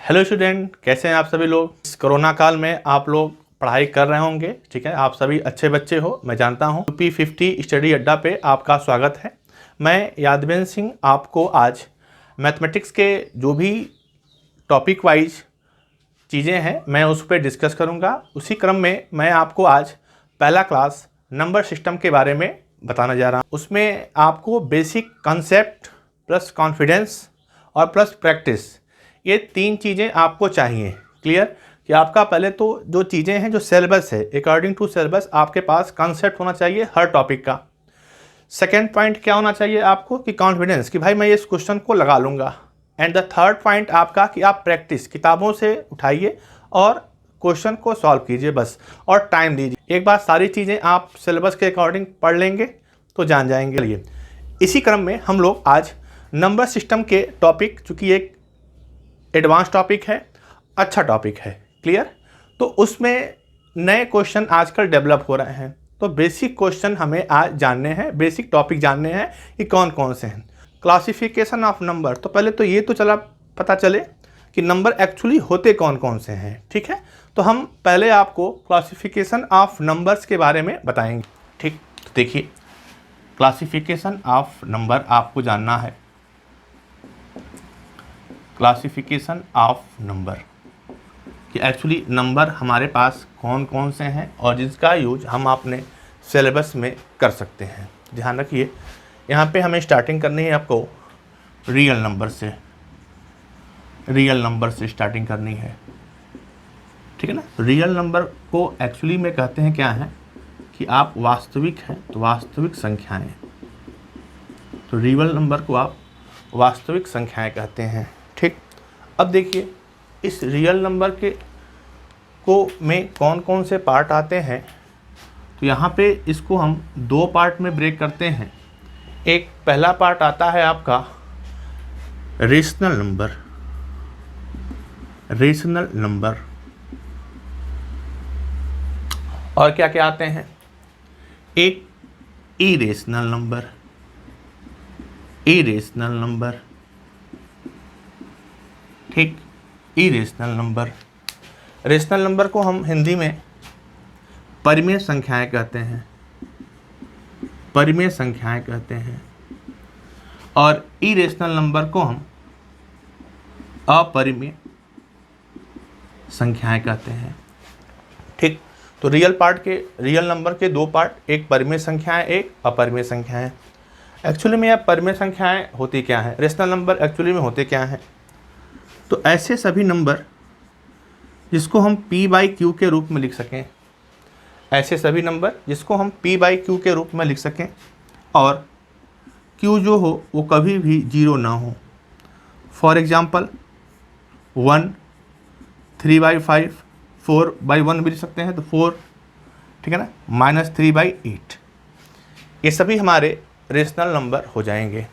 Hello student, कैसे हैं आप सभी लोग। इस कोरोना काल में आप लोग पढ़ाई कर रहे होंगे, ठीक है। आप सभी अच्छे बच्चे हो, मैं जानता हूँ। UP50 स्टडी अड्डा पे आपका स्वागत है। मैं यादवेंद्र सिंह आपको आज मैथमेटिक्स के जो भी टॉपिक वाइज चीज़ें हैं मैं उस पर डिस्कस करूँगा। उसी क्रम में मैं आपको आज पहला क्लास नंबर सिस्टम के बारे में बताने जा रहा हूँ। उसमें आपको बेसिक कंसेप्ट प्लस कॉन्फिडेंस और प्लस प्रैक्टिस, ये तीन चीज़ें आपको चाहिए। क्लियर कि आपका पहले तो जो चीज़ें हैं, जो सिलेबस है, अकॉर्डिंग टू सिलेबस आपके पास कंसेप्ट होना चाहिए हर टॉपिक का। सेकेंड पॉइंट क्या होना चाहिए आपको कि कॉन्फिडेंस, कि भाई मैं इस क्वेश्चन को लगा लूँगा। एंड द थर्ड पॉइंट आपका कि आप प्रैक्टिस किताबों से उठाइए और क्वेश्चन को सॉल्व कीजिए बस, और टाइम दीजिए। एक बार सारी चीज़ें आप सिलेबस के अकॉर्डिंग पढ़ लेंगे तो जान जाएंगे। इसी क्रम में हम लोग आज नंबर सिस्टम के टॉपिक, चूँकि एक एडवांस टॉपिक है, अच्छा टॉपिक है, क्लियर, तो उसमें नए क्वेश्चन आजकल डेवलप हो रहे हैं। तो बेसिक क्वेश्चन हमें आज जानने हैं, बेसिक टॉपिक जानने हैं कि कौन कौन से हैं। क्लासिफिकेशन ऑफ नंबर, तो पहले तो ये तो पता चले कि नंबर एक्चुअली होते कौन कौन से हैं, ठीक है। तो हम पहले आपको क्लासिफिकेशन ऑफ नंबर्स के बारे में बताएंगे, ठीक। तो देखिए, क्लासिफिकेशन ऑफ नंबर आपको जानना है। क्लासिफिकेशन ऑफ नंबर कि एक्चुअली नंबर हमारे पास कौन कौन से हैं और जिसका यूज हम अपने सिलेबस में कर सकते हैं। ध्यान रखिए, यहाँ पे हमें स्टार्टिंग करनी है आपको रियल नंबर से। रियल नंबर से स्टार्टिंग करनी है, ठीक है ना। रियल नंबर को एक्चुअली में कहते हैं क्या है कि आप वास्तविक हैं तो वास्तविक संख्याएं, तो रियल नंबर को आप वास्तविक संख्याएं कहते हैं, ठीक। अब देखिए, इस रियल नंबर के में कौन कौन से पार्ट आते हैं, तो यहाँ पे इसको हम दो पार्ट में ब्रेक करते हैं। एक पहला पार्ट आता है आपका रेशनल नंबर। रेशनल नंबर और क्या क्या आते हैं, एक इरेशनल नंबर। इरेशनल नंबर, ठीक, इरेशनल नंबर। रेशनल नंबर को हम हिंदी में परिमेय संख्याएं कहते हैं। परिमेय संख्याएं कहते हैं। और इरेशनल नंबर को हम अपरिमेय संख्याएं कहते हैं, ठीक। तो रियल नंबर के दो पार्ट, एक परिमेय संख्याएं, एक अपरिमेय संख्याएं। एक्चुअली में यह परिमेय संख्याएं होती क्या है, रेशनल नंबर एक्चुअली में होते क्या हैं, तो ऐसे सभी नंबर जिसको हम P/Q के रूप में लिख सकें। ऐसे सभी नंबर जिसको हम P/Q के रूप में लिख सकें और Q जो हो वो कभी भी जीरो ना हो। फॉर एग्जांपल 1, 3/5, 4/1 भी लिख सकते हैं, तो 4, ठीक है ना, -3/8, ये सभी हमारे रेशनल नंबर हो जाएंगे।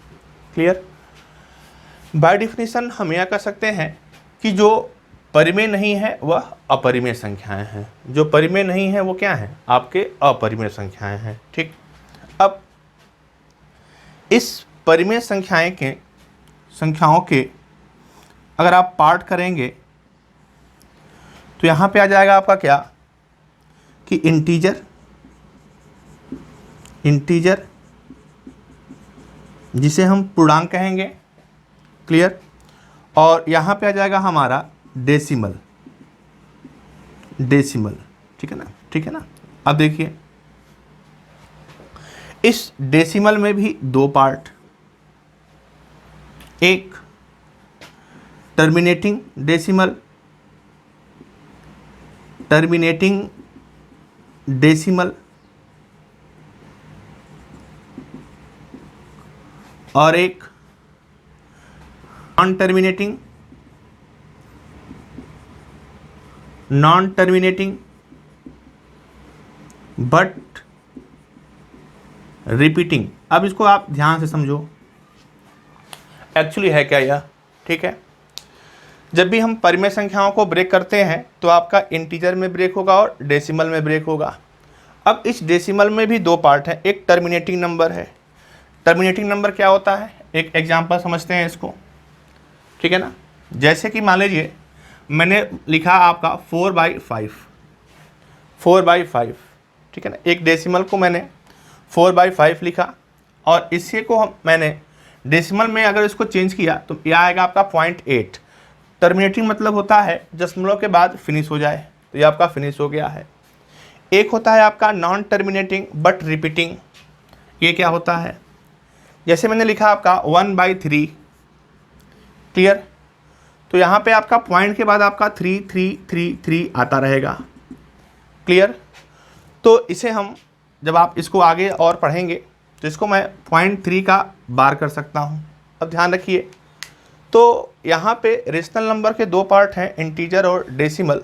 क्लियर। बाय डिफिनीशन हम यह कह सकते हैं कि जो परिमेय नहीं है वह अपरिमेय संख्याएं हैं। जो परिमेय नहीं है वो क्या है, आपके अपरिमेय संख्याएं हैं, ठीक। अब इस परिमेय संख्याओं के अगर आप पार्ट करेंगे तो यहाँ पे आ जाएगा आपका क्या कि इंटीजर जिसे हम पूर्णांक कहेंगे, क्लियर। और यहाँ पे आ जाएगा हमारा डेसिमल, ठीक है ना, ठीक है ना। अब देखिए, इस डेसिमल में भी दो पार्ट, एक टर्मिनेटिंग डेसिमल और एक नॉन टर्मिनेटिंग बट रिपीटिंग। अब इसको आप ध्यान से समझो, एक्चुअली है क्या यह, ठीक है। जब भी हम परिमेय संख्याओं को ब्रेक करते हैं तो आपका इंटीजर में ब्रेक होगा और डेसिमल में ब्रेक होगा। अब इस डेसिमल में भी दो पार्ट हैं, एक टर्मिनेटिंग नंबर है। टर्मिनेटिंग नंबर क्या होता है, एक एग्जांपल समझते हैं इसको, ठीक है ना। जैसे कि मान लीजिए मैंने लिखा आपका 4/5, 4/5, ठीक है ना। एक डेसिमल को मैंने 4/5 लिखा और इसी को मैंने डेसिमल में अगर इसको चेंज किया तो यह आएगा आपका 0.8। टर्मिनेटिंग मतलब होता है दशमलव के बाद फिनिश हो जाए, तो ये आपका फिनिश हो गया है। एक होता है आपका नॉन टर्मिनेटिंग बट रिपीटिंग। ये क्या होता है, जैसे मैंने लिखा आपका 1/3, क्लियर। तो यहाँ पे आपका पॉइंट के बाद आपका 3 आता रहेगा, क्लियर। तो इसे हम जब आप इसको आगे और पढ़ेंगे तो इसको मैं 0.3 का बार कर सकता हूँ। अब ध्यान रखिए, तो यहाँ पे रेशनल नंबर के दो पार्ट हैं, इंटीजर और डेसिमल।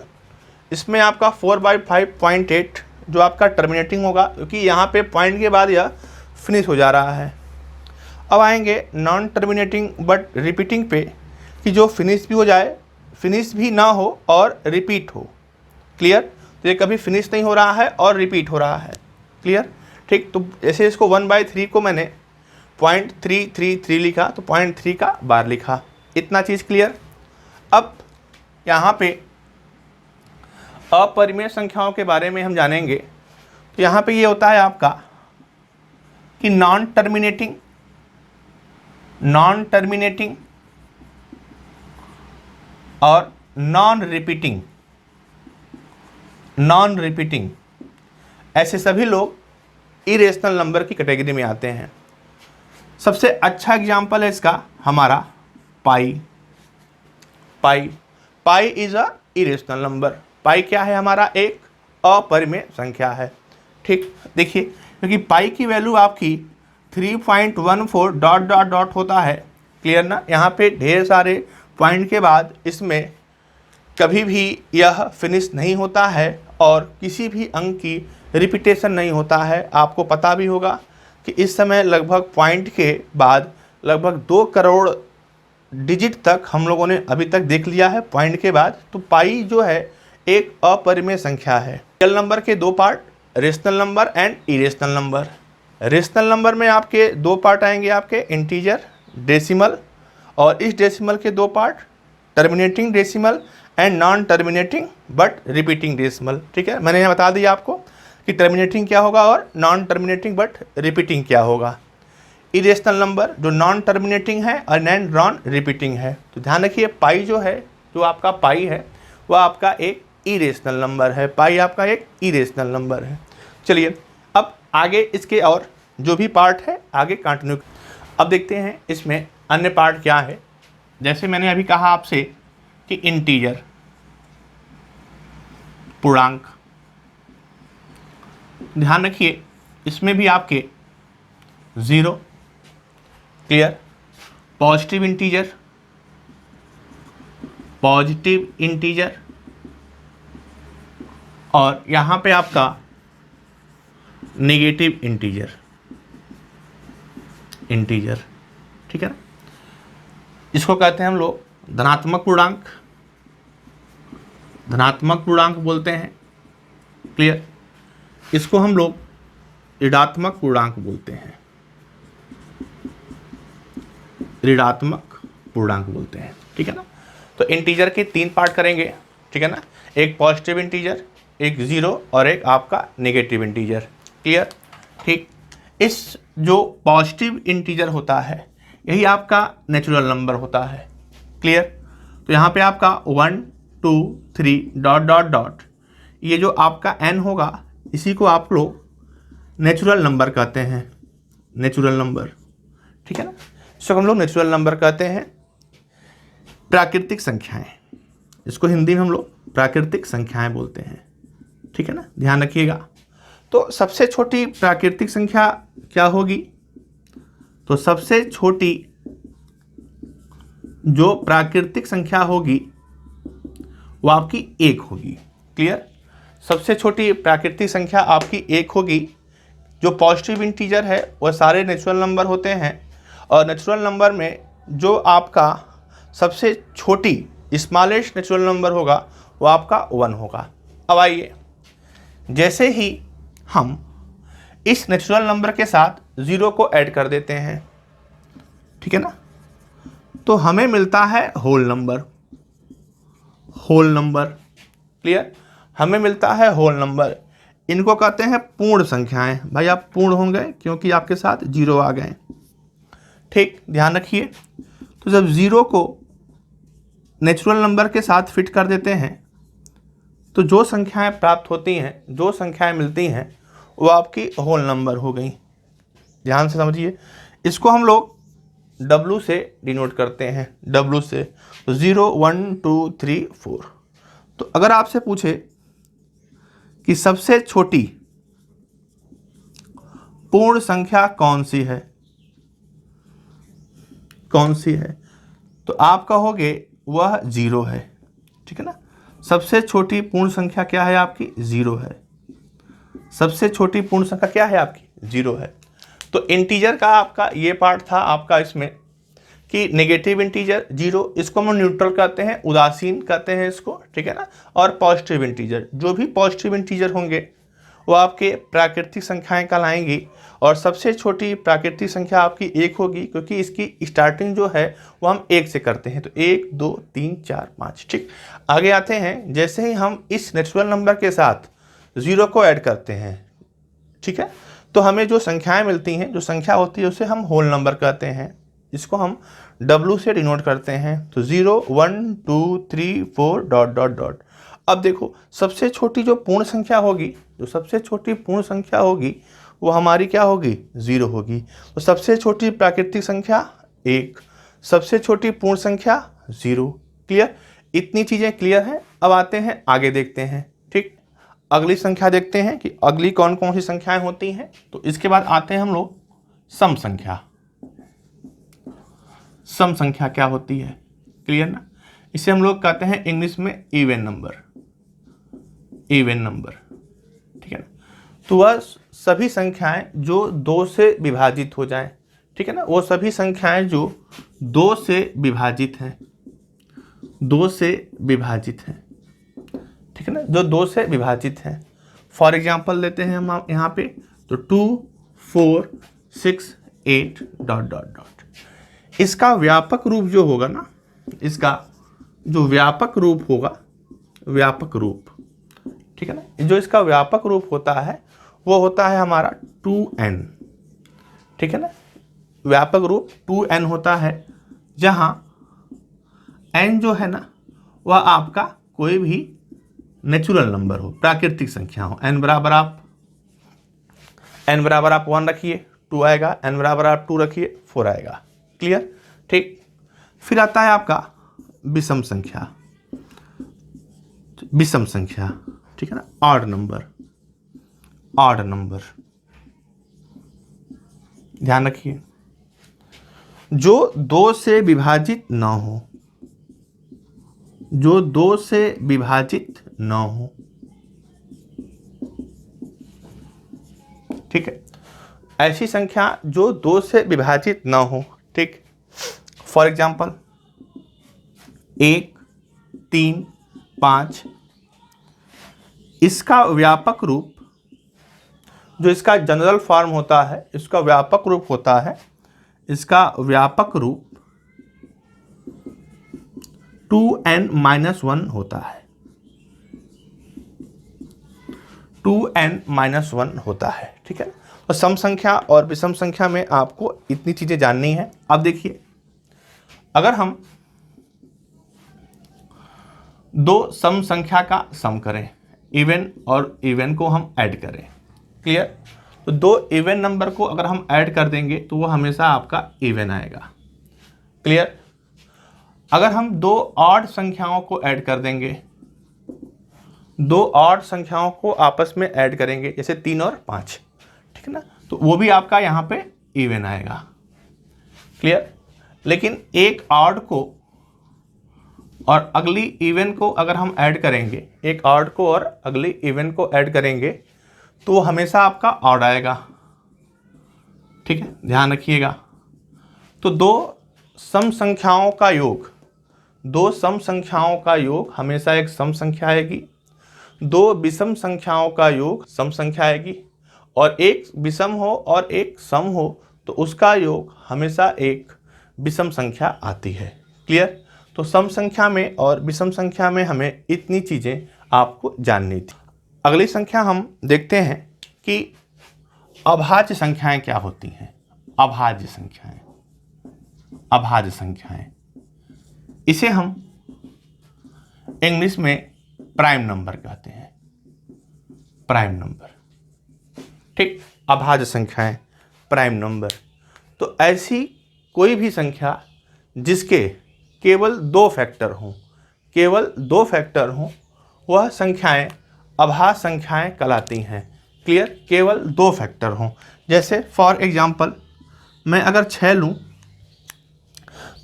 इसमें आपका 4/5 0.8 जो आपका टर्मिनेटिंग होगा, क्योंकि यहाँ पे पॉइंट के बाद यह फिनिश हो जा रहा है। अब आएंगे नॉन टर्मिनेटिंग बट रिपीटिंग पे, कि जो फिनिश भी हो जाए, फिनिश भी ना हो और रिपीट हो, क्लियर। तो ये कभी फिनिश नहीं हो रहा है और रिपीट हो रहा है, क्लियर, ठीक। तो जैसे इसको 1/3 को मैंने 0.333 लिखा तो 0.3 का बार लिखा, इतना चीज़ क्लियर। अब यहाँ पे अपरिमेय संख्याओं के बारे में हम जानेंगे। तो यहाँ पे ये होता है आपका कि नॉन टर्मिनेटिंग और नॉन रिपीटिंग, ऐसे सभी लोग इरेशनल नंबर की कैटेगरी में आते हैं। सबसे अच्छा एग्जाम्पल है इसका हमारा pi is a irrational number. Pi क्या है हमारा, एक अपरिमेय संख्या है, ठीक। देखिए, क्योंकि पाई की वैल्यू आपकी 3.14 डॉट डॉट डॉट होता है, क्लियर ना। यहाँ पे ढेर सारे पॉइंट के बाद इसमें कभी भी यह फिनिश नहीं होता है और किसी भी अंक की रिपीटेशन नहीं होता है। आपको पता भी होगा कि इस समय लगभग पॉइंट के बाद लगभग 2 करोड़ डिजिट तक हम लोगों ने अभी तक देख लिया है पॉइंट के बाद। तो पाई जो है एक अपरिमेय संख्या है। रियल नंबर के दो part, rational number and irrational number. Rational number में आपके दो पार्ट आएंगे, आपके इंटीजर, डेसिमल, और इस डेसिमल के दो part terminating decimal and non terminating but repeating decimal, ठीक है। मैंने यहाँ बता दिया आपको कि टर्मिनेटिंग क्या होगा और नॉन टर्मिनेटिंग बट रिपीटिंग क्या होगा। इरेशनल नंबर जो नॉन टर्मिनेटिंग है और नॉन रिपीटिंग है। तो ध्यान रखिए, पाई जो है, जो आपका पाई है, वह आपका एक इरेशनल नंबर है। पाई आपका एक इरेशनल नंबर है। चलिए अब आगे इसके और जो भी पार्ट है आगे कंटिन्यू। अब देखते हैं इसमें अन्य पार्ट क्या है। जैसे मैंने अभी कहा आपसे कि इंटीजर, पूर्णांक, ध्यान रखिए इसमें भी आपके 0, क्लियर। पॉजिटिव इंटीजर और यहाँ पे आपका नेगेटिव इंटीजर, ठीक है ना। इसको कहते हैं हम लोग धनात्मक पूर्णांक बोलते हैं, क्लियर। इसको हम लोग ऋणात्मक पूर्णांक बोलते हैं, ठीक है ना। तो इंटीजर के 3 पार्ट करेंगे, ठीक है ना। एक पॉजिटिव इंटीजर, एक 0 और एक आपका नेगेटिव इंटीजर, क्लियर, ठीक। इस जो पॉजिटिव इंटीजर होता है यही आपका नेचुरल नंबर होता है, क्लियर। तो यहाँ पे आपका 1 2 3 डॉट डॉट डॉट, ये जो आपका n होगा इसी को आप लोग नेचुरल नंबर कहते हैं, नेचुरल नंबर, ठीक है ना। इसको हम लोग नेचुरल नंबर कहते हैं। प्राकृतिक संख्याएं, इसको हिंदी में हम लोग प्राकृतिक संख्याएं बोलते हैं, ठीक है ना, ध्यान रखिएगा। तो सबसे छोटी प्राकृतिक संख्या क्या होगी, तो सबसे छोटी जो प्राकृतिक संख्या होगी वो आपकी 1 होगी, क्लियर। सबसे छोटी प्राकृतिक संख्या आपकी 1 होगी। जो पॉजिटिव इंटीजर है वह सारे नेचुरल नंबर होते हैं और नेचुरल नंबर में जो आपका सबसे छोटी स्मॉलेस्ट नेचुरल नंबर होगा वो आपका 1 होगा। अब आइए, जैसे ही हम इस नेचुरल नंबर के साथ 0 को ऐड कर देते हैं, ठीक है ना, तो हमें मिलता है whole number. Whole number. Clear, हमें मिलता है होल नंबर। इनको कहते हैं पूर्ण संख्याएं। भाई आप पूर्ण होंगे क्योंकि आपके साथ जीरो आ गए। ठीक, ध्यान रखिए। तो जब जीरो को नेचुरल नंबर के साथ फिट कर देते हैं तो जो संख्याएं प्राप्त होती हैं, जो संख्याएं मिलती हैं, वो आपकी होल नंबर हो गई। ध्यान से समझिए। इसको हम लोग W से डिनोट करते हैं, W से। तो 0 1 2 3 4। तो अगर आपसे पूछे कि सबसे छोटी पूर्ण संख्या कौन सी है, कौन सी है, तो आप कहोगे वह 0 है। ठीक है ना। सबसे छोटी पूर्ण संख्या क्या है आपकी? 0 है। सबसे छोटी पूर्ण संख्या क्या है आपकी? 0 है। तो इंटीजर का आपका ये पार्ट था आपका इसमें कि नेगेटिव इंटीजर 0, इसको हम न्यूट्रल कहते हैं, उदासीन कहते हैं इसको। ठीक है ना। और पॉजिटिव इंटीजर, जो भी पॉजिटिव इंटीजर होंगे वो आपके प्राकृतिक संख्याएं कहलाएंगी। और सबसे छोटी प्राकृतिक संख्या आपकी 1 होगी, क्योंकि इसकी स्टार्टिंग जो है वो हम 1 से करते हैं। तो 1 2 3 4 5। ठीक, आगे आते हैं। जैसे ही हम इस नेचुरल नंबर के साथ 0 को ऐड करते हैं, ठीक है, तो हमें जो संख्याएं मिलती हैं, जो संख्या होती है उसे हम होल नंबर कहते हैं। इसको हम W से डिनोट करते हैं। तो 0 1 2 3 4 डॉट डॉट डॉट। अब देखो, सबसे छोटी जो पूर्ण संख्या होगी, जो सबसे छोटी पूर्ण संख्या होगी वो हमारी क्या होगी? 0 होगी। तो सबसे छोटी प्राकृतिक संख्या 1, सबसे छोटी पूर्ण संख्या 0। क्लियर, इतनी चीज़ें क्लियर हैं। अब आते हैं आगे, देखते हैं। ठीक, अगली संख्या देखते हैं कि अगली कौन कौन सी संख्याएं होती हैं। तो इसके बाद आते हैं हम लोग सम संख्या। सम संख्या क्या होती है? क्लियर ना। इसे हम लोग कहते हैं इंग्लिश में इवन नंबर, इवन नंबर। ठीक है ना। तो वह सभी संख्याएं जो 2 से विभाजित हो जाएं। ठीक है ना। वो सभी संख्याएं जो 2 से विभाजित हैं, 2 से विभाजित हैं। ठीक है ना, जो 2 से विभाजित हैं। फॉर एग्जाम्पल लेते हैं हम यहाँ पे, तो 2 4 6 8 डॉट डॉट डॉट। इसका व्यापक रूप जो होगा ना, इसका जो व्यापक रूप होगा, व्यापक रूप, ठीक है ना, जो इसका व्यापक रूप होता है वो होता है हमारा 2n। ठीक है ना। व्यापक रूप 2n होता है, जहां n जो है ना वह आपका कोई भी नेचुरल नंबर हो, प्राकृतिक संख्या हो। n बराबर आप 1 रखिए, 2 आएगा। n बराबर आप 2 रखिए, 4 आएगा। क्लियर। ठीक, फिर आता है आपका विषम संख्या। विषम संख्या, ठीक है ना, ऑड नंबर, ऑड नंबर। ध्यान रखिए, जो 2 से विभाजित ना हो, जो 2 से विभाजित ना हो। ठीक है, ऐसी संख्या जो 2 से विभाजित ना हो। ठीक, फॉर एग्जाम्पल 1 3 5। इसका व्यापक रूप, जो इसका जनरल फॉर्म होता है, इसका व्यापक रूप होता है, इसका व्यापक रूप 2n-1 होता है। 2n-1 होता है। ठीक है। और सम संख्या और विषम संख्या में आपको इतनी चीजें जाननी है। अब देखिए, अगर हम 2 सम संख्या का सम करें, इवन और इवन को हम ऐड करें, क्लियर, तो 2 इवन नंबर को अगर हम ऐड कर देंगे तो वो हमेशा आपका इवन आएगा। क्लियर। अगर हम 2 ऑड संख्याओं को ऐड कर देंगे, 2 ऑड संख्याओं को आपस में ऐड करेंगे, जैसे 3 और 5, ठीक है ना, तो वो भी आपका यहाँ पे इवन आएगा। क्लियर। लेकिन एक ऑड को और अगली इवन को अगर हम ऐड करेंगे, एक ऑड को और अगली इवन को ऐड करेंगे, तो हमेशा आपका ऑड आएगा। ठीक है, ध्यान रखिएगा। तो 2 सम संख्याओं का योग, 2 सम संख्याओं का योग हमेशा एक सम संख्या आएगी। 2 विषम संख्याओं का योग सम संख्या आएगी। और एक विषम हो और एक सम हो तो उसका योग हमेशा एक विषम संख्या आती है। क्लियर। तो सम संख्या में और विषम संख्या में हमें इतनी चीज़ें आपको जाननी थी। अगली संख्या हम देखते हैं कि अभाज्य संख्याएं क्या होती हैं। अभाज्य संख्याएं, अभाज्य संख्याएं, इसे हम इंग्लिश में प्राइम नंबर कहते हैं, प्राइम नंबर। ठीक, अभाज्य संख्याएं, प्राइम नंबर। तो ऐसी कोई भी संख्या जिसके केवल 2 फैक्टर हों, केवल 2 फैक्टर हों, वह संख्याएं अभाज्य संख्याएं कहलाती हैं। क्लियर, केवल 2 फैक्टर हों। जैसे फॉर एग्जांपल मैं अगर 6 लूँ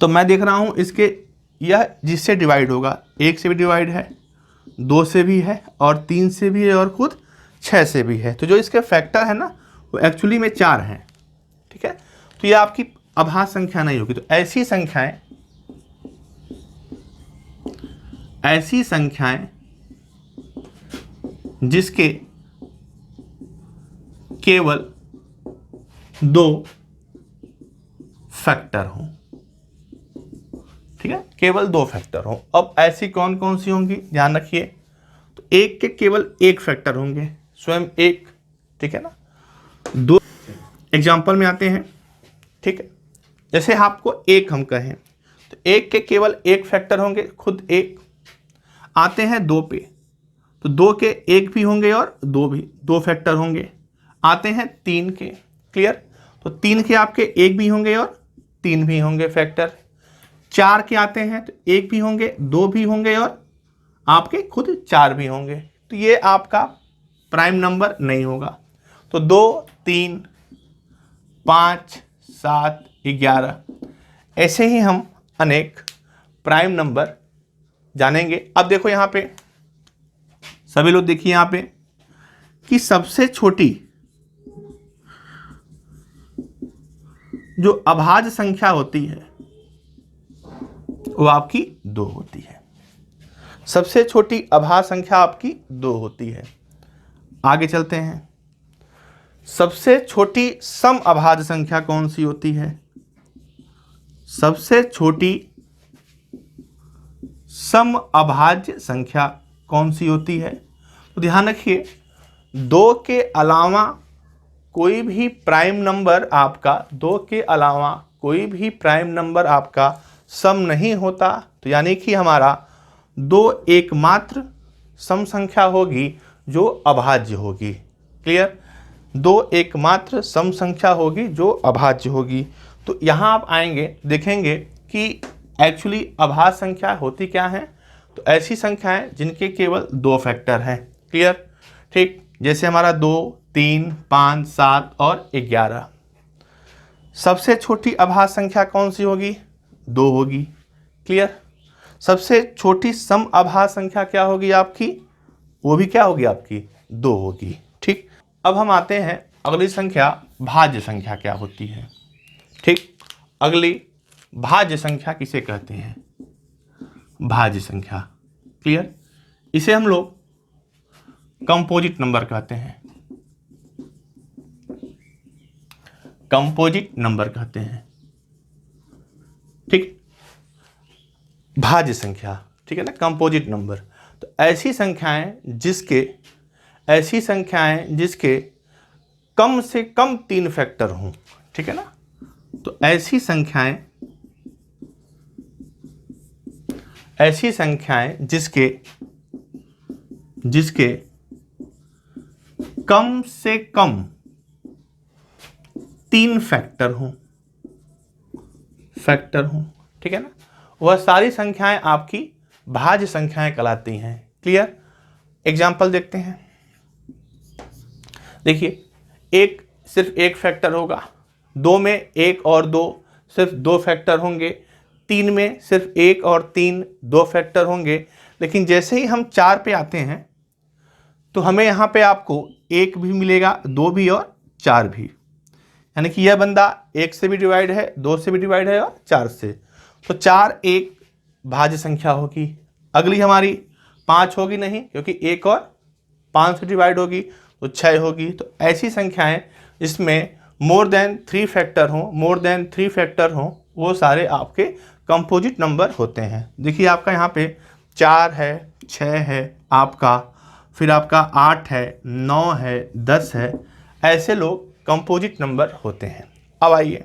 तो मैं देख रहा हूँ इसके, यह जिससे डिवाइड होगा 1 से भी डिवाइड है, 2 से भी है और 3 से भी है और खुद 6 से भी है। तो जो इसके फैक्टर है ना वो एक्चुअली में 4 हैं। ठीक है, तो ये आपकी अभाज्य संख्या नहीं होगी। तो ऐसी संख्याएं जिसके केवल 2 फैक्टर हों। ठीक है, केवल 2 फैक्टर हों। अब ऐसी कौन कौन सी होंगी, ध्यान रखिए। तो 1 के केवल 1 फैक्टर होंगे, स्वयं 1। ठीक है ना। 2 एग्जाम्पल में आते हैं। ठीक है, जैसे आपको 1 हम कहें तो 1 के केवल 1 फैक्टर होंगे, खुद 1। आते हैं 2 पे, तो 2 के 1 भी होंगे और 2 भी, 2 फैक्टर होंगे। आते हैं 3 के। क्लियर, तो 3 के आपके 1 भी होंगे और 3 भी होंगे फैक्टर। 4 के आते हैं तो 1 भी होंगे, 2 भी होंगे और आपके खुद 4 भी होंगे। तो ये आपका प्राइम नंबर नहीं होगा। तो 2, 3, 5, 7, 11 ऐसे ही हम अनेक प्राइम नंबर जानेंगे। अब देखो यहाँ पे सभी लोग देखिए यहाँ पे कि सबसे छोटी जो अभाज्य संख्या होती है वो आपकी 2 होती है। सबसे छोटी अभाज्य संख्या आपकी 2 होती है। आगे चलते हैं। सबसे छोटी सम अभाज्य संख्या कौन सी होती है? सबसे छोटी सम अभाज्य संख्या कौन सी होती है? तो ध्यान रखिए, 2 के अलावा कोई भी प्राइम नंबर आपका, 2 के अलावा कोई भी प्राइम नंबर आपका सम नहीं होता। तो यानी कि हमारा 2 एकमात्र सम संख्या होगी जो अभाज्य होगी। क्लियर, 2 एकमात्र सम संख्या होगी जो अभाज्य होगी। तो यहाँ आप आएंगे, देखेंगे कि एक्चुअली अभाज्य संख्या होती क्या है। तो ऐसी संख्याएं जिनके केवल 2 फैक्टर हैं। क्लियर, ठीक, जैसे हमारा 2, 3, 5, 7 और 11। सबसे छोटी अभाज्य संख्या कौन सी होगी? 2 होगी। क्लियर, सबसे छोटी सम अभाज्य संख्या क्या होगी आपकी? वो भी क्या होगी आपकी? 2 होगी। ठीक, अब हम आते हैं अगली संख्या, भाज्य संख्या क्या होती है। ठीक, अगली भाज्य संख्या किसे कहते हैं? भाज्य संख्या। क्लियर, इसे हम लोग कंपोजिट नंबर कहते हैं, कंपोजिट नंबर कहते हैं। ठीक, भाज्य संख्या, ठीक है ना, कंपोजिट नंबर। तो ऐसी संख्याएं जिसके कम से कम 3 फैक्टर हों। ठीक है ना, तो ऐसी संख्याएं जिसके कम से कम 3 फैक्टर हों। ठीक है ना, वह सारी संख्याएं आपकी भाज्य संख्याएं कहलाती हैं। क्लियर, एग्जाम्पल देखते हैं। देखिए, सिर्फ 1 फैक्टर होगा, 2 में 1 और 2 सिर्फ 2 फैक्टर होंगे, 3 में सिर्फ 1 और 3 2 फैक्टर होंगे। लेकिन जैसे ही हम 4 पे आते हैं तो हमें यहाँ पे आपको 1 भी मिलेगा, 2 भी और 4 भी। यानी कि यह बंदा 1 से भी डिवाइड है, 2 से भी डिवाइड है और 4 से। तो 4 एक भाज्य संख्या होगी। अगली हमारी 5 होगी नहीं, क्योंकि 1 और 5 से डिवाइड होगी तो 6 होगी। तो ऐसी संख्याएं जिसमें मोर देन 3 फैक्टर हों, वो सारे आपके कंपोजिट नंबर होते हैं। देखिए आपका यहाँ पे 4 है, 6 है आपका, फिर आपका 8 है, 9 है, 10 है, ऐसे लोग कंपोजिट नंबर होते हैं। अब आइए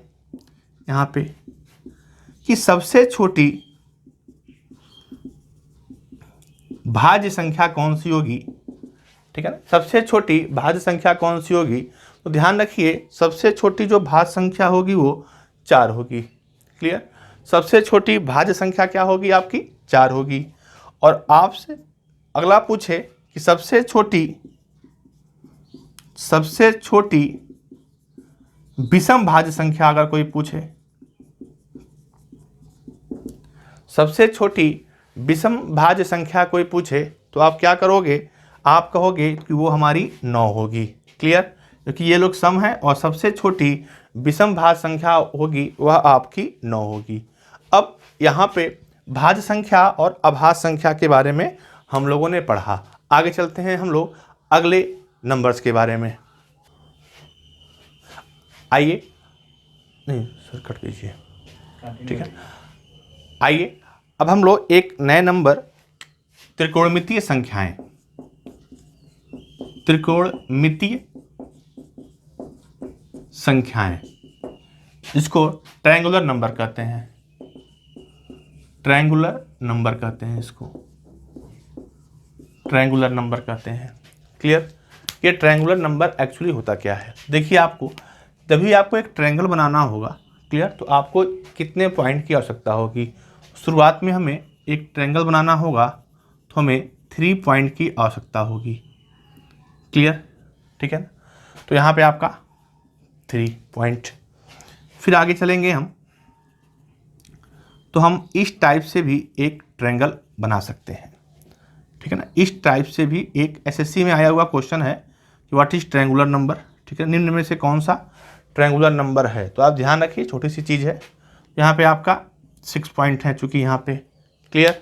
यहाँ पे कि सबसे छोटी भाज्य संख्या कौन सी होगी, ठीक है ना। सबसे छोटी भाज्य संख्या कौन सी होगी, तो ध्यान रखिए सबसे छोटी जो भाज्य संख्या होगी वो 4 होगी। क्लियर। सबसे छोटी भाज्य संख्या क्या होगी आपकी, 4 होगी। और आपसे अगला पूछे कि सबसे छोटी विषम भाज्य संख्या अगर कोई पूछे, सबसे छोटी विषम भाज्य संख्या कोई पूछे तो आप क्या करोगे, आप कहोगे कि वो हमारी 9 होगी। क्लियर। क्योंकि ये लोग सम है और सबसे छोटी विषम भाज्य संख्या होगी वह आपकी 9 होगी। अब यहाँ पे भाज्य संख्या और अभाज्य संख्या के बारे में हम लोगों ने पढ़ा। आगे चलते हैं हम लोग अगले नंबर्स के बारे में। आइए, नहीं सर कट कीजिए, ठीक है। आइए अब हम लोग एक नए नंबर त्रिकोणमितीय संख्याएं, त्रिकोणमितीय संख्याएं, इसको ट्रायंगुलर नंबर कहते हैं, ट्रायंगुलर नंबर कहते हैं, इसको ट्रायंगुलर नंबर कहते हैं। क्लियर। ये ट्रायंगुलर नंबर एक्चुअली होता क्या है, देखिए आपको जब भी आपको एक ट्रायंगल बनाना होगा, क्लियर, तो आपको कितने पॉइंट की आवश्यकता होगी। शुरुआत में हमें एक ट्रायंगल बनाना होगा तो हमें 3 पॉइंट की आवश्यकता होगी। क्लियर, ठीक है ना। तो यहाँ पे आपका 3 पॉइंट। फिर आगे चलेंगे हम, तो हम इस टाइप से भी एक ट्रायंगल बना सकते हैं, ठीक है ना। इस टाइप से भी एक एसएससी में आया हुआ क्वेश्चन है कि व्हाट इज ट्रायंगुलर नंबर, ठीक है, निम्न में से कौन सा ट्रायंगुलर नंबर है। तो आप ध्यान रखिए, छोटी सी चीज़ है। यहाँ पे आपका 6 पॉइंट है चूँकि यहाँ पे। क्लियर।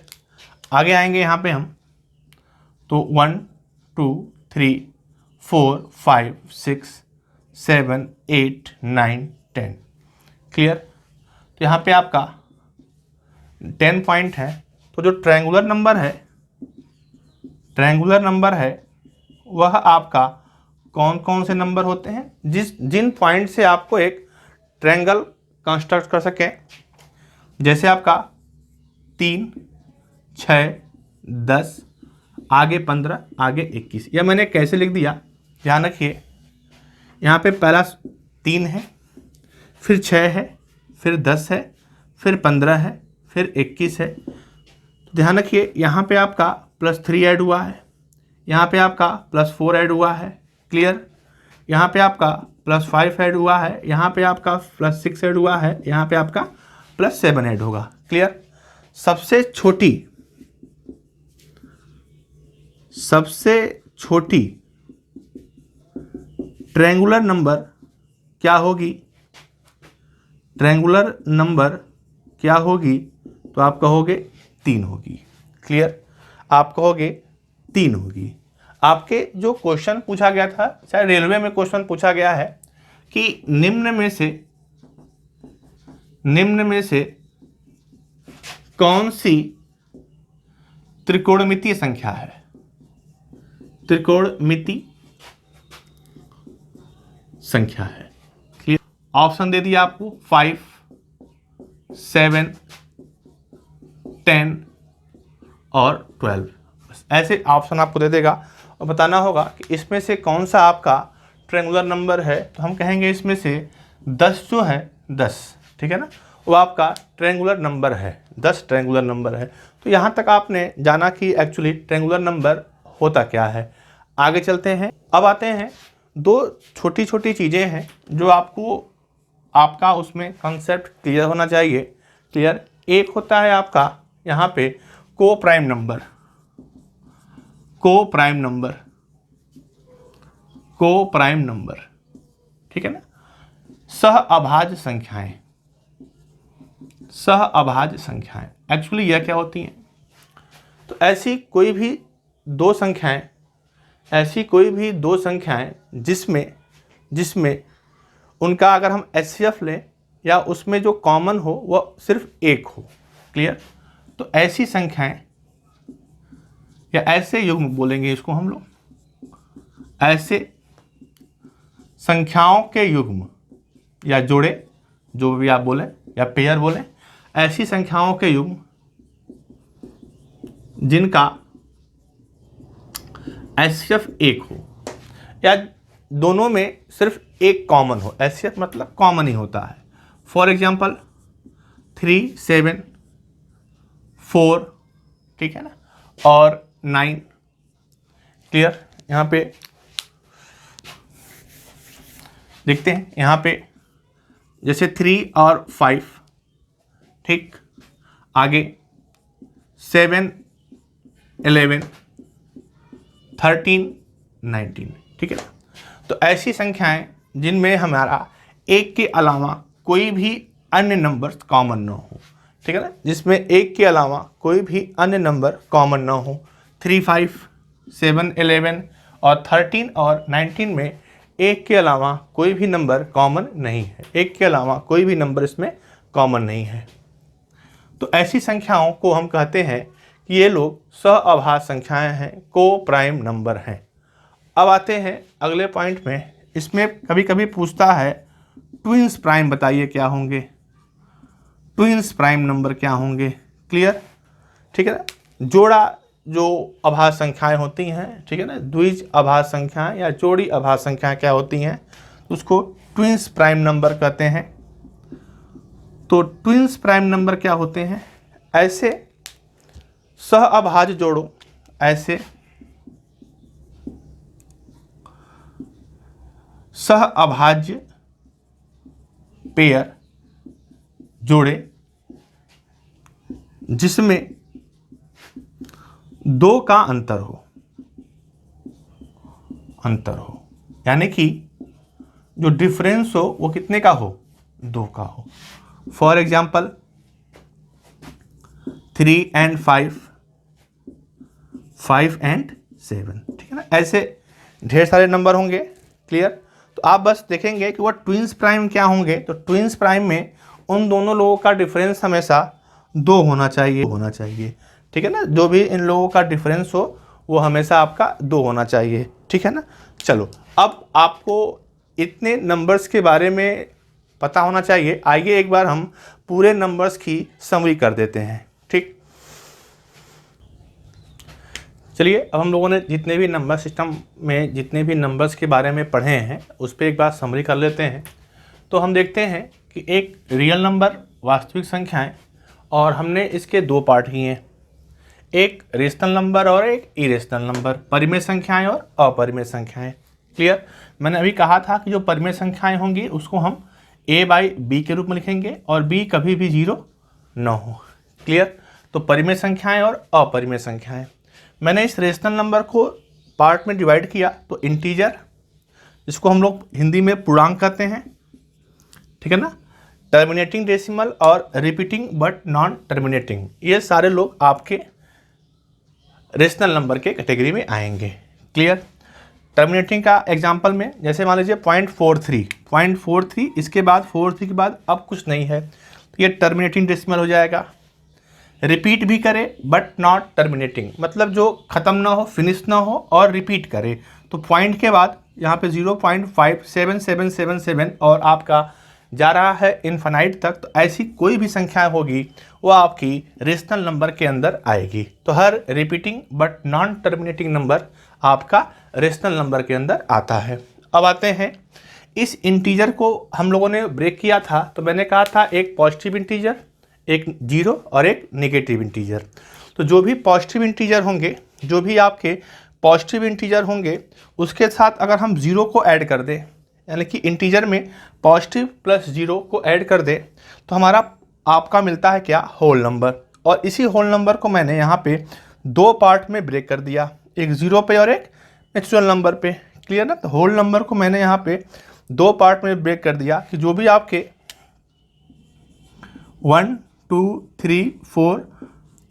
आगे आएंगे यहाँ पे हम, तो 1 2 3 4 5 6 7 8 9 10। क्लियर। तो यहाँ पे आपका 10 पॉइंट है। तो जो ट्रायंगुलर नंबर है वह आपका कौन कौन से नंबर होते हैं, जिन पॉइंट से आपको एक ट्रायंगल कंस्ट्रक्ट कर सके। जैसे आपका 3 6 10, आगे 15, आगे 21। यह मैंने कैसे लिख दिया, ध्यान रखिए। यहाँ पे पहला 3 है, फिर 6 है, फिर 10 है, फिर 15 है, फिर 21 है। तो ध्यान रखिए यहाँ पे आपका +3 ऐड हुआ है, यहाँ पे आपका +4 ऐड हुआ है। क्लियर। यहाँ पे आपका +5 ऐड हुआ है, यहाँ पे आपका +6 ऐड हुआ है, यहाँ पे आपका +7 ऐड होगा। क्लियर। सबसे छोटी ट्रायंगुलर नंबर क्या होगी, ट्रायंगुलर नंबर क्या होगी, तो आप कहोगे 3 होगी। क्लियर। आप कहोगे 3 होगी। आपके जो क्वेश्चन पूछा गया था, शायद रेलवे में क्वेश्चन पूछा गया है कि निम्न में से कौन सी त्रिकोणमितीय संख्या है, त्रिकोणमितीय संख्या है। क्लियर। ऑप्शन दे दिया आपको 5 7 10 और 12। ऐसे ऑप्शन आपको दे देगा और बताना होगा कि इसमें से कौन सा आपका ट्रायंगुलर नंबर है। तो हम कहेंगे इसमें से 10 जो है 10, ठीक है ना, वो आपका ट्रायंगुलर नंबर है, 10 ट्रायंगुलर नंबर है। तो यहाँ तक आपने जाना कि एक्चुअली ट्रायंगुलर नंबर होता क्या है। आगे चलते हैं। अब आते हैं 2 छोटी छोटी चीज़ें हैं जो आपका उसमें कंसेप्ट क्लियर होना चाहिए। क्लियर। एक होता है आपका यहाँ पे को प्राइम नंबर, ठीक है ना। सह अभाज्य संख्याएं एक्चुअली यह क्या होती हैं, तो ऐसी कोई भी दो संख्याएं जिसमें उनका अगर हम HCF लें या उसमें जो कॉमन हो वह सिर्फ एक हो। क्लियर? तो ऐसी संख्याएं या ऐसे युग्म बोलेंगे इसको हम लोग, ऐसे संख्याओं के युग्म या जोड़े, जो भी आप बोलें, या पेयर बोलें, ऐसी संख्याओं के युग्म जिनका एचसीएफ एक हो या दोनों में सिर्फ एक कॉमन हो। एचसीएफ मतलब कॉमन ही होता है। फॉर एग्जाम्पल 3, 7, 4, ठीक है ना, और 9। क्लियर? यहाँ पे देखते हैं, यहाँ पे जैसे 3 और 5, ठीक, आगे 7, 11, 13, 19, ठीक है ना। तो ऐसी संख्याएं जिनमें हमारा एक के अलावा कोई भी अन्य नंबर कॉमन ना हो, ठीक है ना, जिसमें एक के अलावा कोई भी अन्य नंबर कॉमन ना हो। 3, 5, 7, 11 और 13 और 19 में एक के अलावा कोई भी नंबर कॉमन नहीं है, एक के अलावा कोई भी नंबर इसमें कॉमन नहीं है। तो ऐसी संख्याओं को हम कहते हैं कि ये लोग सहअभाज्य संख्याएं हैं, को प्राइम नंबर हैं। अब आते हैं अगले पॉइंट में। इसमें कभी कभी पूछता है ट्विंस प्राइम बताइए क्या होंगे, ट्विंस प्राइम नंबर क्या होंगे। क्लियर? ठीक है ना। जोड़ा जो अभाज्य संख्याएं होती हैं, ठीक है ना, द्विज अभाज्य संख्याएं या जोड़ी अभाज्य संख्याएं क्या होती हैं, उसको ट्विंस प्राइम नंबर कहते हैं। तो ट्विंस प्राइम नंबर क्या होते हैं? ऐसे सहअभाज्य जोड़ों, ऐसे सहअभाज्य पेयर जोड़े जिसमें दो का अंतर हो, यानी कि जो डिफरेंस हो वो कितने का हो? 2 का हो। फॉर एग्जाम्पल 3 and 5, 5 and 7, ठीक है ना। ऐसे ढेर सारे नंबर होंगे। क्लियर? तो आप बस देखेंगे कि वो ट्विंस प्राइम क्या होंगे। तो ट्विंस प्राइम में उन दोनों लोगों का डिफरेंस हमेशा 2 होना चाहिए, ठीक है ना। जो भी इन लोगों का डिफरेंस हो वो हमेशा आपका 2 होना चाहिए, ठीक है ना। चलो, अब आपको इतने नंबर्स के बारे में पता होना चाहिए। आइए एक बार हम पूरे नंबर्स की समरी कर देते हैं, ठीक। चलिए, अब हम लोगों ने जितने भी नंबर सिस्टम में जितने भी नंबर्स के बारे में पढ़े हैं उस पर एक बार समरी कर लेते हैं। तो हम देखते हैं कि एक रियल नंबर, वास्तविक संख्याएं, और हमने इसके 2 पार्ट किए हैं, एक रेशनल नंबर और एक इरेशनल नंबर, परिमेय संख्याएं और अपरिमेय संख्याएं। क्लियर? मैंने अभी कहा था कि जो परिमेय संख्याएं होंगी उसको हम a/b के रूप में लिखेंगे और b कभी भी 0 न हो। क्लियर? तो परिमेय संख्याएं और अपरिमेय संख्याएं। मैंने इस रेशनल नंबर को पार्ट में डिवाइड किया, तो इंटीजर, जिसको हम लोग हिंदी में पूर्णांक कहते हैं, ठीक है ना, टर्मिनेटिंग डेसिमल और रिपीटिंग बट नॉन टर्मिनेटिंग, ये सारे लोग आपके रेशनल नंबर के कैटेगरी में आएंगे। क्लियर? टर्मिनेटिंग का एग्जांपल में जैसे मान लीजिए 0.43, इसके बाद 43 के बाद अब कुछ नहीं है, तो ये टर्मिनेटिंग डेसिमल हो जाएगा। रिपीट भी करे बट नॉट टर्मिनेटिंग, मतलब जो ख़त्म ना हो, फिनिश ना हो और रिपीट करे, तो पॉइंट के बाद यहाँ पे 0.5777 और आपका जा रहा है इनफाइनाइट तक। तो ऐसी कोई भी संख्या होगी वो आपकी रेशनल नंबर के अंदर आएगी। तो हर repeating but non terminating number आपका रेशनल नंबर के अंदर आता है। अब आते हैं, इस इंटीजर को हम लोगों ने ब्रेक किया था, तो मैंने कहा था एक पॉजिटिव इंटीजर, एक 0 और एक नेगेटिव इंटीजर। तो जो भी पॉजिटिव इंटीजर होंगे, जो भी आपके पॉजिटिव इंटीजर होंगे, उसके साथ अगर हम 0 को ऐड कर दें, यानी कि इंटीजर में पॉजिटिव प्लस 0 को ऐड कर दे, तो हमारा आपका मिलता है क्या? Whole number. और इसी होल नंबर को मैंने यहाँ पे 2 पार्ट में ब्रेक कर दिया, एक 0 पे और एक नेचुरल नंबर पे। क्लियर ना? तो होल नंबर को मैंने यहाँ पे 2 पार्ट में ब्रेक कर दिया कि जो भी आपके 1, 2, 3, 4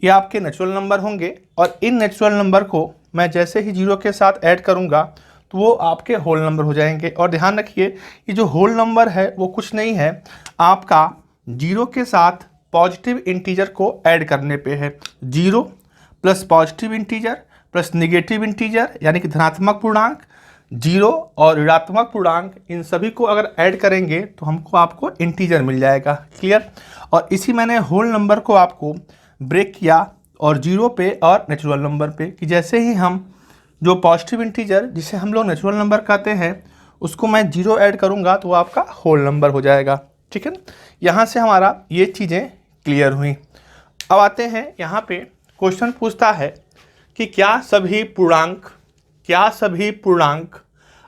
ये आपके नेचुरल नंबर होंगे, और इन नेचुरल नंबर को मैं जैसे ही 0 के साथ ऐड करूँगा तो वो आपके होल नंबर हो जाएंगे। और ध्यान रखिए ये जो होल नंबर है वो कुछ नहीं है, आपका जीरो के साथ पॉजिटिव इंटीजर को ऐड करने पे है। Zero plus positive integer plus negative integer यानी कि धनात्मक पूर्णांक, जीरो और ऋणात्मक पूर्णांक, इन सभी को अगर ऐड करेंगे तो हमको आपको इंटीजर मिल जाएगा। क्लियर। और इसी मैंने होल नंबर को आपको ब्रेक किया और जीरो पे और नेचुरल नंबर पे, कि जैसे ही हम जो पॉजिटिव इंटीजर जिसे हम लोग नेचुरल नंबर कहते हैं उसको मैं जीरो ऐड करूँगा तो वो आपका होल नंबर हो जाएगा। ठीक है, यहाँ से हमारा ये चीज़ें क्लियर हुई। अब आते हैं यहाँ पे क्वेश्चन पूछता है कि क्या सभी पूर्णांक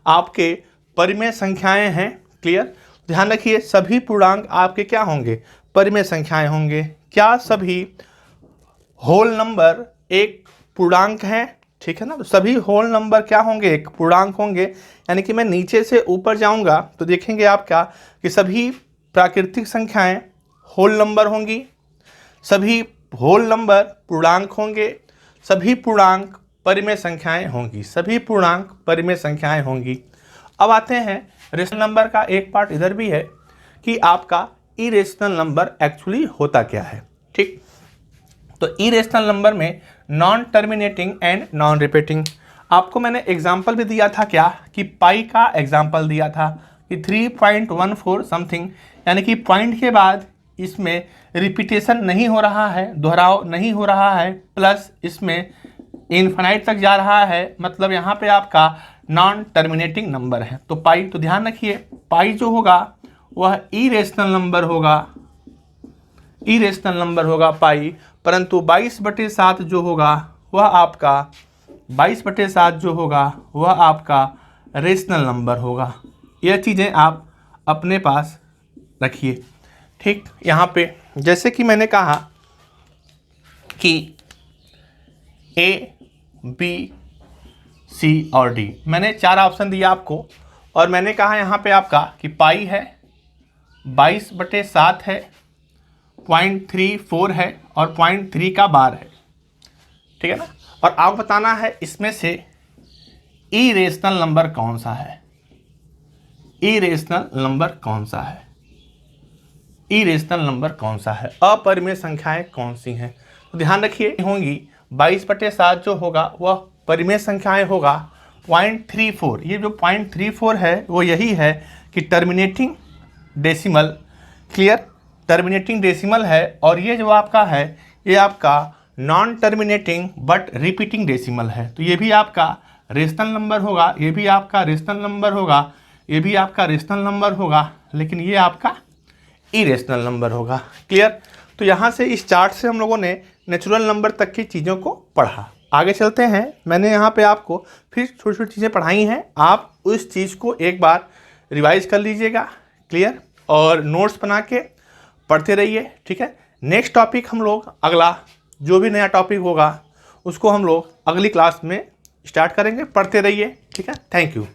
आपके परिमेय संख्याएं हैं। क्लियर। ध्यान रखिए सभी पूर्णांक आपके क्या होंगे, परिमेय संख्याएं होंगे। क्या सभी होल नंबर एक पूर्णांक हैं। ठीक है ना, तो सभी होल नंबर क्या होंगे, एक पूर्णांक होंगे। यानी कि मैं नीचे से ऊपर जाऊंगा तो देखेंगे आप क्या कि सभी प्राकृतिक संख्याएं होल नंबर होंगी, सभी होल नंबर पूर्णांक होंगे, सभी पूर्णांक परिमेय संख्याएं होंगी, सभी पूर्णांक परिमेय संख्याएं होंगी। अब आते हैं रेशनल नंबर का एक पार्ट इधर भी है कि आपका इरेशनल नंबर एक्चुअली होता क्या है। ठीक, तो इरेशनल नंबर में non terminating and non repeating, आपको मैंने एग्जाम्पल भी दिया था क्या कि पाई का एग्जाम्पल दिया था कि 3.14 समथिंग, यानी कि पॉइंट के बाद इसमें रिपीटेशन नहीं हो रहा है, दोहराव नहीं हो रहा है, प्लस इसमें इनफाइनाइट तक जा रहा है, मतलब यहाँ पे आपका नॉन टर्मिनेटिंग नंबर है। तो पाई, तो ध्यान रखिए पाई जो होगा वह इरेशनल नंबर होगा पाई, परंतु 22/7 जो होगा वह आपका 22/7 जो होगा वह आपका रेशनल नंबर होगा। यह चीज़ें आप अपने पास रखिए। ठीक, यहाँ पे जैसे कि मैंने कहा कि ए बी सी और डी, मैंने 4 ऑप्शन दिया आपको और मैंने कहा यहाँ पे आपका कि पाई है, 22/7 है, 0.34 है और 0.3 का बार है। ठीक है ना, और आप बताना है इसमें से इरेशनल नंबर कौन सा है, इरेशनल नंबर कौन सा है, इरेशनल नंबर कौन सा है, अपरिमेय संख्याएं कौन सी हैं। तो ध्यान रखिए होंगी 22/7 जो होगा वह परिमेय संख्याएं होगा 0.34। ये जो 0.34 है वो यही है कि terminating decimal. Clear, terminating decimal है। और ये जो आपका है ये आपका non terminating but repeating decimal है। तो ये भी आपका रेशनल नंबर होगा, ये भी आपका रेशनल नंबर होगा, ये भी आपका रेशनल नंबर होगा, लेकिन ये आपका इरेशनल नंबर होगा। क्लियर। तो यहाँ से इस चार्ट से हम लोगों ने नेचुरल नंबर तक की चीज़ों को पढ़ा। आगे चलते हैं, मैंने यहाँ पे आपको फिर छोटी छोटी चीज़ें पढ़ाई हैं, आप उस चीज़ को एक बार रिवाइज कर लीजिएगा। क्लियर, और नोट्स बना के पढ़ते रहिए। ठीक है, नेक्स्ट टॉपिक हम लोग अगला जो भी नया टॉपिक होगा उसको हम लोग अगली क्लास में स्टार्ट करेंगे। पढ़ते रहिए। ठीक है, थैंक यू।